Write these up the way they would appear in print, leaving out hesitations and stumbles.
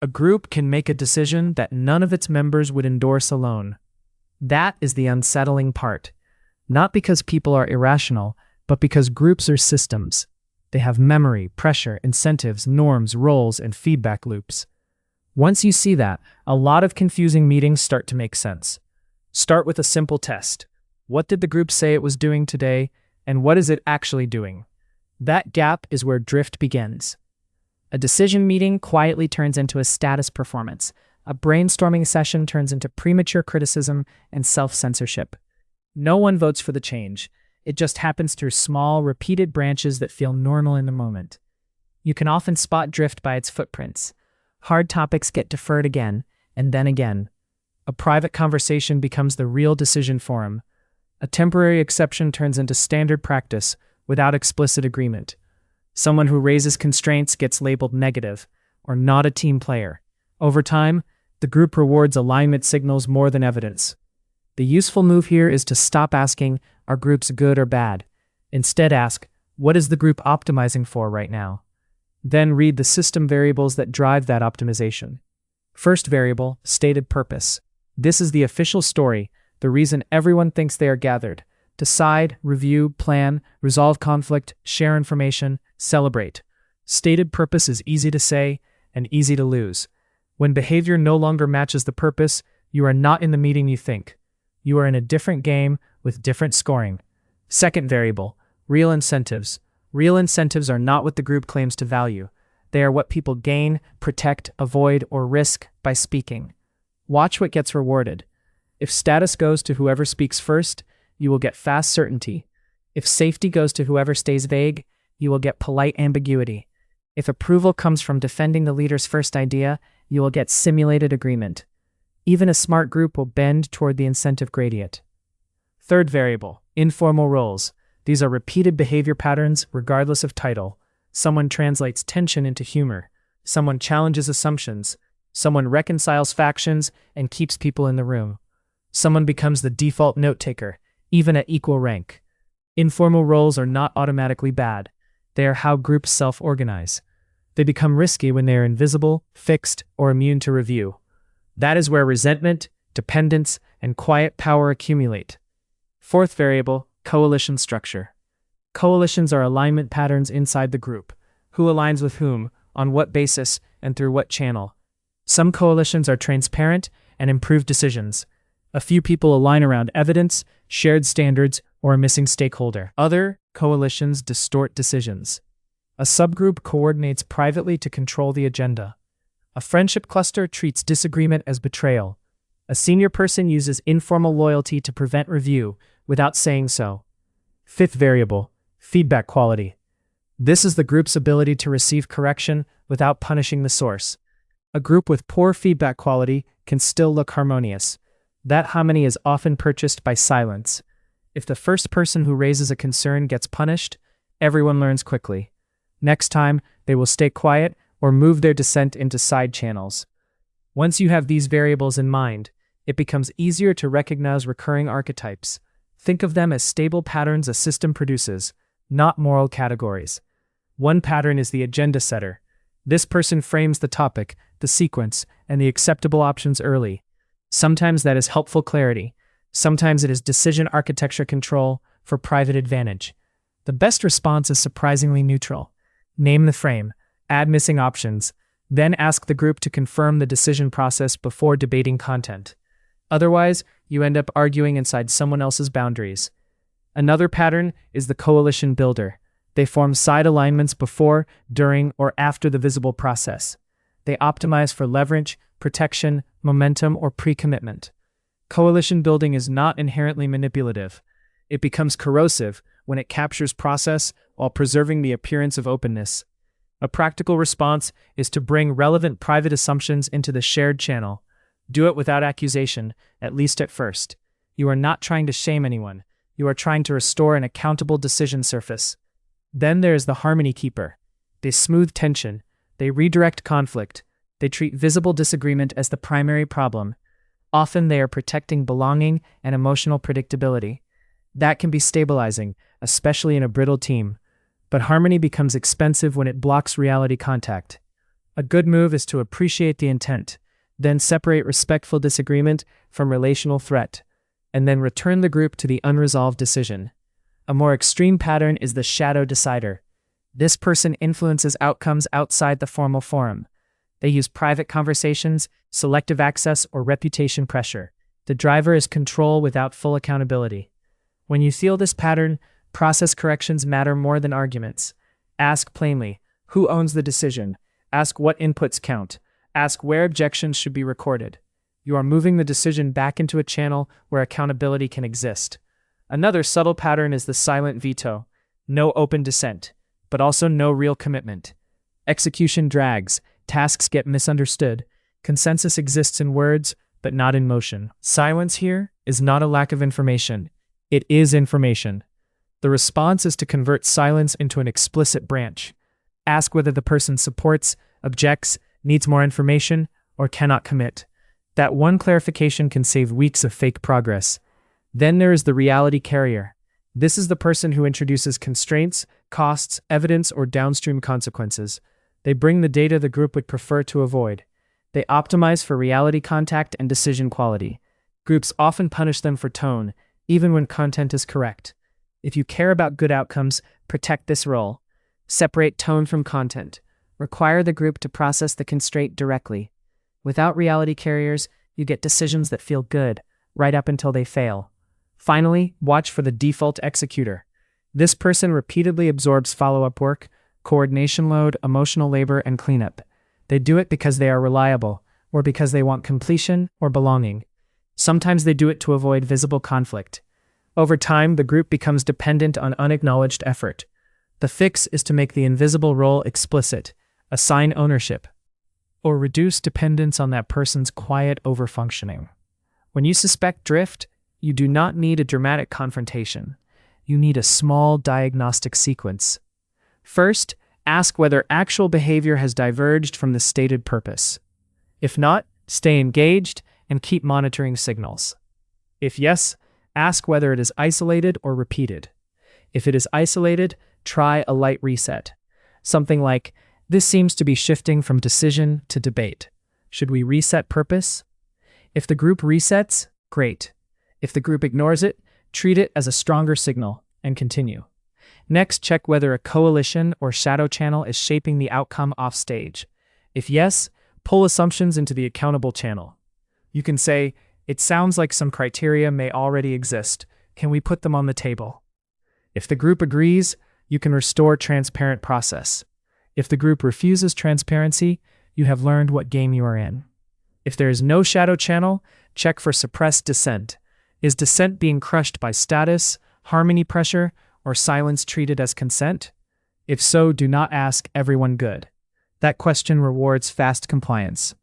A group can make a decision that none of its members would endorse alone. That is the unsettling part. Not because people are irrational, but because groups are systems. They have memory, pressure, incentives, norms, roles, and feedback loops. Once you see that, a lot of confusing meetings start to make sense. Start with a simple test. What did the group say it was doing today, and what is it actually doing? That gap is where drift begins. A decision meeting quietly turns into a status performance. A brainstorming session turns into premature criticism and self-censorship. No one votes for the change. It just happens through small, repeated branches that feel normal in the moment. You can often spot drift by its footprints. Hard topics get deferred again, and then again. A private conversation becomes the real decision forum. A temporary exception turns into standard practice without explicit agreement. Someone who raises constraints gets labeled negative, or not a team player. Over time, the group rewards alignment signals more than evidence. The useful move here is to stop asking, are groups good or bad? Instead ask, what is the group optimizing for right now? Then read the system variables that drive that optimization. First variable, stated purpose. This is the official story, the reason everyone thinks they are gathered. Decide, review, plan, resolve conflict, share information, celebrate. Stated purpose is easy to say and easy to lose. When behavior no longer matches the purpose, you are not in the meeting you think. You are in a different game with different scoring. Second variable, real incentives. Real incentives are not what the group claims to value. They are what people gain, protect, avoid, or risk by speaking. Watch what gets rewarded. If status goes to whoever speaks first, you will get fast certainty. If safety goes to whoever stays vague, you will get polite ambiguity. If approval comes from defending the leader's first idea, you will get simulated agreement. Even a smart group will bend toward the incentive gradient. Third variable, informal roles. These are repeated behavior patterns regardless of title. Someone translates tension into humor. Someone challenges assumptions. Someone reconciles factions and keeps people in the room. Someone becomes the default note-taker, even at equal rank. Informal roles are not automatically bad. They are how groups self-organize. They become risky when they are invisible, fixed, or immune to review. That is where resentment, dependence, and quiet power accumulate. Fourth variable, coalition structure. Coalitions are alignment patterns inside the group. Who aligns with whom, on what basis, and through what channel. Some coalitions are transparent and improve decisions. A few people align around evidence, shared standards, or a missing stakeholder. Other coalitions distort decisions. A subgroup coordinates privately to control the agenda. A friendship cluster treats disagreement as betrayal. A senior person uses informal loyalty to prevent review without saying so. Fifth variable, feedback quality. This is the group's ability to receive correction without punishing the source. A group with poor feedback quality can still look harmonious. That harmony is often purchased by silence. If the first person who raises a concern gets punished, everyone learns quickly. Next time, they will stay quiet or move their dissent into side channels. Once you have these variables in mind, it becomes easier to recognize recurring archetypes. Think of them as stable patterns a system produces, not moral categories. One pattern is the agenda setter. This person frames the topic, the sequence, and the acceptable options early. Sometimes that is helpful clarity. Sometimes it is decision architecture control for private advantage. The best response is surprisingly neutral. Name the frame, add missing options, then ask the group to confirm the decision process before debating content. Otherwise, you end up arguing inside someone else's boundaries. Another pattern is the coalition builder. They form side alignments before, during, or after the visible process. They optimize for leverage, protection, momentum, or pre-commitment. Coalition building is not inherently manipulative. It becomes corrosive when it captures process while preserving the appearance of openness. A practical response is to bring relevant private assumptions into the shared channel. Do it without accusation, at least at first. You are not trying to shame anyone. You are trying to restore an accountable decision surface. Then there is the harmony keeper. They smooth tension. They redirect conflict. They treat visible disagreement as the primary problem. Often they are protecting belonging and emotional predictability. That can be stabilizing, especially in a brittle team. But harmony becomes expensive when it blocks reality contact. A good move is to appreciate the intent, then separate respectful disagreement from relational threat, and then return the group to the unresolved decision. A more extreme pattern is the shadow decider. This person influences outcomes outside the formal forum. They use private conversations, selective access, or reputation pressure. The driver is control without full accountability. When you feel this pattern, process corrections matter more than arguments. Ask plainly, who owns the decision? Ask what inputs count. Ask where objections should be recorded. You are moving the decision back into a channel where accountability can exist. Another subtle pattern is the silent veto. No open dissent, but also no real commitment. Execution drags, tasks get misunderstood, consensus exists in words, but not in motion. Silence here is not a lack of information. It is information. The response is to convert silence into an explicit branch. Ask whether the person supports, objects, needs more information, or cannot commit. That one clarification can save weeks of fake progress. Then there is the reality carrier. This is the person who introduces constraints, costs, evidence, or downstream consequences. They bring the data the group would prefer to avoid. They optimize for reality contact and decision quality. Groups often punish them for tone, even when content is correct. If you care about good outcomes, protect this role. Separate tone from content. Require the group to process the constraint directly. Without reality carriers, you get decisions that feel good, right up until they fail. Finally, watch for the default executor. This person repeatedly absorbs follow-up work, coordination load, emotional labor, and cleanup. They do it because they are reliable, or because they want completion or belonging. Sometimes they do it to avoid visible conflict. Over time, the group becomes dependent on unacknowledged effort. The fix is to make the invisible role explicit, assign ownership, or reduce dependence on that person's quiet overfunctioning. When you suspect drift, you do not need a dramatic confrontation. You need a small diagnostic sequence. First, ask whether actual behavior has diverged from the stated purpose. If not, stay engaged and keep monitoring signals. If yes, ask whether it is isolated or repeated. If it is isolated, try a light reset. Something like, this seems to be shifting from decision to debate. Should we reset purpose? If the group resets, great. If the group ignores it, treat it as a stronger signal and continue. Next, check whether a coalition or shadow channel is shaping the outcome off stage. If yes, pull assumptions into the accountable channel. You can say, it sounds like some criteria may already exist. Can we put them on the table? If the group agrees, you can restore transparent process. If the group refuses transparency, you have learned what game you are in. If there is no shadow channel, check for suppressed dissent. Is dissent being crushed by status, harmony pressure, or silence treated as consent? If so, do not ask everyone good. That question rewards fast compliance.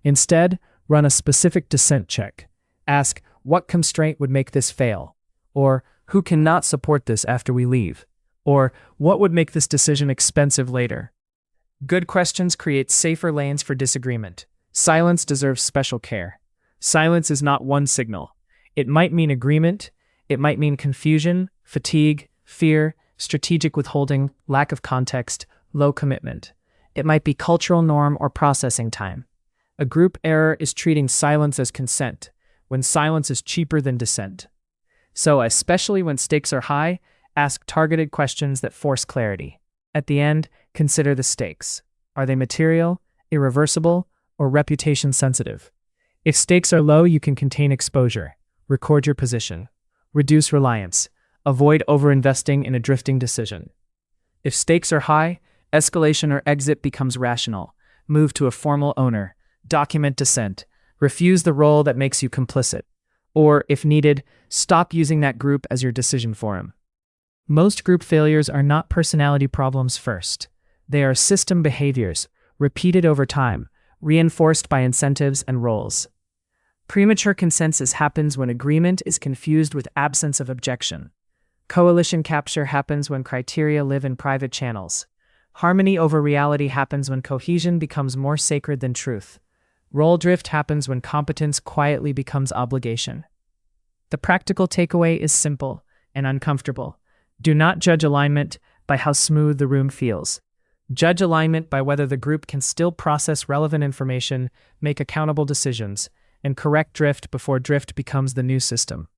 Instead, run a specific dissent check. Ask, what constraint would make this fail? Or, who cannot support this after we leave? Or, what would make this decision expensive later? Good questions create safer lanes for disagreement. Silence deserves special care. Silence is not one signal. It might mean agreement, it might mean confusion, fatigue, fear, strategic withholding, lack of context, low commitment. It might be cultural norm or processing time. A group error is treating silence as consent, when silence is cheaper than dissent. So, especially when stakes are high, ask targeted questions that force clarity. At the end, consider the stakes. Are they material, irreversible, or reputation sensitive? If stakes are low, you can contain exposure, record your position, reduce reliance, avoid overinvesting in a drifting decision. If stakes are high, escalation or exit becomes rational. Move to a formal owner, document dissent, refuse the role that makes you complicit, or, if needed, stop using that group as your decision forum. Most group failures are not personality problems first. They are system behaviors, repeated over time, reinforced by incentives and roles. Premature consensus happens when agreement is confused with absence of objection. Coalition capture happens when criteria live in private channels. Harmony over reality happens when cohesion becomes more sacred than truth. Role drift happens when competence quietly becomes obligation. The practical takeaway is simple and uncomfortable. Do not judge alignment by how smooth the room feels. Judge alignment by whether the group can still process relevant information, make accountable decisions, and correct drift before drift becomes the new system.